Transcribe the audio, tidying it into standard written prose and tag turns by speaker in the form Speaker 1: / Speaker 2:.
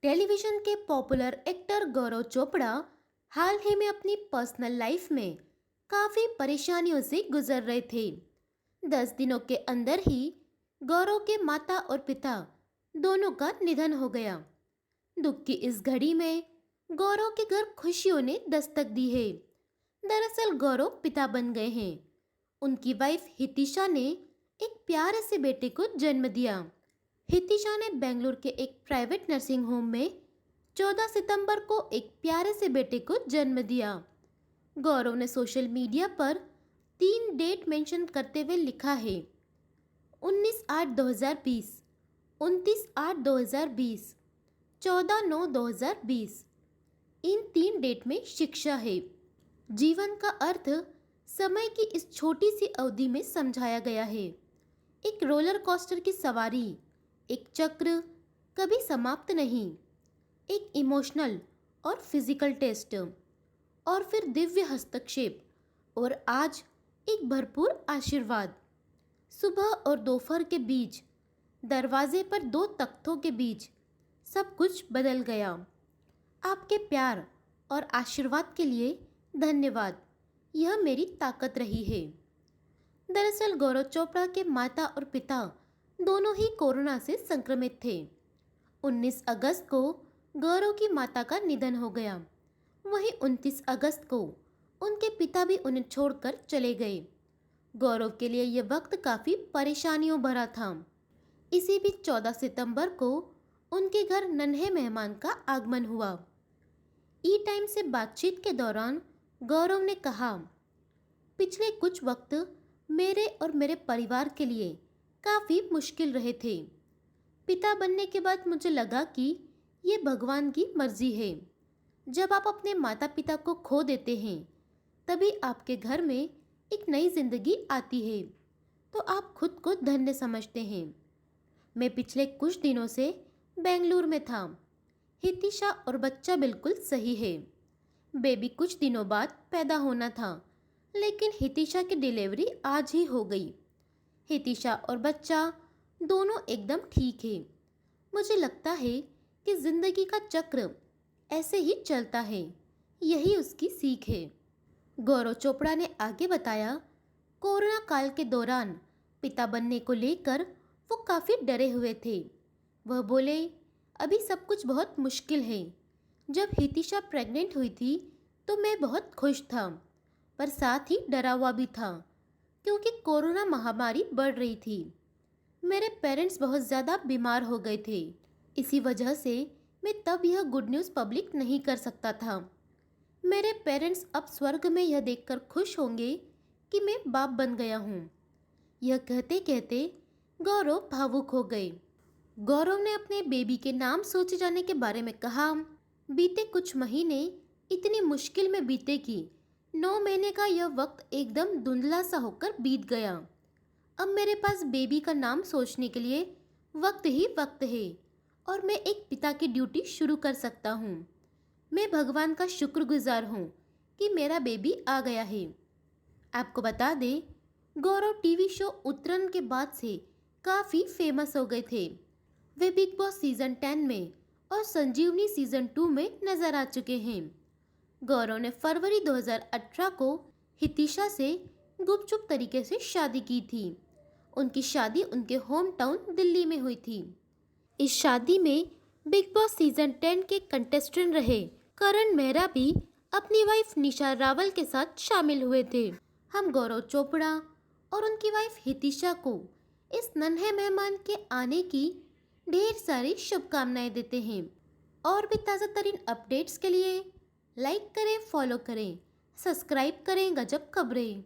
Speaker 1: Television के popular actor गौरव चोपड़ा हाल ही में अपनी पर्सनल लाइफ में काफ़ी परेशानियों से गुजर रहे थे। 10 दिनों के अंदर ही गौरव के माता और पिता दोनों का निधन हो गया। दुख की इस घड़ी में गौरव के घर खुशियों ने दस्तक दी है। दरअसल गौरव पिता बन गए हैं। उनकी वाइफ हितिशा ने एक प्यारे से बेटे को जन्म दिया। हितिशा ने बेंगलुरु के एक प्राइवेट नर्सिंग होम में 14 सितंबर को एक प्यारे से बेटे को जन्म दिया। गौरव ने सोशल मीडिया पर 3 डेट मेंशन करते हुए लिखा है, 19/8/2020, 29/8/2020, 14/9/2020। इन 3 डेट में शिक्षा है। जीवन का अर्थ समय की इस छोटी सी अवधि में समझाया गया है। एक रोलर कोस्टर की सवारी, एक चक्र कभी समाप्त नहीं, एक इमोशनल और फिजिकल टेस्ट, और फिर दिव्य हस्तक्षेप, और आज एक भरपूर आशीर्वाद। सुबह और दोपहर के बीच, दरवाजे पर 2 तख्तों के बीच सब कुछ बदल गया। आपके प्यार और आशीर्वाद के लिए धन्यवाद, यह मेरी ताकत रही है। दरअसल गौरव चोपड़ा के माता और पिता दोनों ही कोरोना से संक्रमित थे। 19 अगस्त को गौरव की माता का निधन हो गया। वहीं 29 अगस्त को उनके पिता भी उन्हें छोड़कर चले गए। गौरव के लिए यह वक्त काफ़ी परेशानियों भरा था। इसी बीच 14 सितंबर को उनके घर नन्हे मेहमान का आगमन हुआ। ई टाइम से बातचीत के दौरान गौरव ने कहा, पिछले कुछ वक्त मेरे और मेरे परिवार के लिए काफ़ी मुश्किल रहे थे। पिता बनने के बाद मुझे लगा कि ये भगवान की मर्जी है। जब आप अपने माता पिता को खो देते हैं, तभी आपके घर में एक नई जिंदगी आती है, तो आप खुद को धन्य समझते हैं। मैं पिछले कुछ दिनों से बेंगलुरु में था। हितिशा और बच्चा बिल्कुल सही है। बेबी कुछ दिनों बाद पैदा होना था, लेकिन हितिशा की डिलीवरी आज ही हो गई। हितिशा और बच्चा दोनों एकदम ठीक है। मुझे लगता है कि जिंदगी का चक्र ऐसे ही चलता है, यही उसकी सीख है। गौरव चोपड़ा ने आगे बताया, कोरोना काल के दौरान पिता बनने को लेकर वो काफ़ी डरे हुए थे। वह बोले, अभी सब कुछ बहुत मुश्किल है। जब हितिशा प्रेग्नेंट हुई थी तो मैं बहुत खुश था, पर साथ ही डरा हुआ भी था, क्योंकि कोरोना महामारी बढ़ रही थी। मेरे पेरेंट्स बहुत ज़्यादा बीमार हो गए थे। इसी वजह से मैं तब यह गुड न्यूज़ पब्लिक नहीं कर सकता था। मेरे पेरेंट्स अब स्वर्ग में यह देखकर खुश होंगे कि मैं बाप बन गया हूँ। यह कहते कहते गौरव भावुक हो गए। गौरव ने अपने बेबी के नाम सोचे जाने के बारे में कहा, बीते कुछ महीने इतनी मुश्किल में बीते कि 9 महीने का यह वक्त एकदम धुंधला सा होकर बीत गया। अब मेरे पास बेबी का नाम सोचने के लिए वक्त ही वक्त है, और मैं एक पिता की ड्यूटी शुरू कर सकता हूँ। मैं भगवान का शुक्रगुजार हूँ कि मेरा बेबी आ गया है। आपको बता दें, गौरव टीवी शो उतरन के बाद से काफ़ी फेमस हो गए थे। वे बिग बॉस सीजन 10 में और संजीवनी सीजन 2 में नजर आ चुके हैं। गौरव ने फरवरी 2018 को हितिशा से गुपचुप तरीके से शादी की थी। उनकी शादी उनके होम टाउन दिल्ली में हुई थी। इस शादी में बिग बॉस सीजन 10 के कंटेस्टेंट रहे करण मेहरा भी अपनी वाइफ निशा रावल के साथ शामिल हुए थे। हम गौरव चोपड़ा और उनकी वाइफ हितिशा को इस नन्हे मेहमान के आने की ढेर सारी शुभकामनाएं देते हैं। और भी ताज़ा तरीन अपडेट्स के लिए लाइक करें, फॉलो करें, सब्सक्राइब करें गजब खबरें।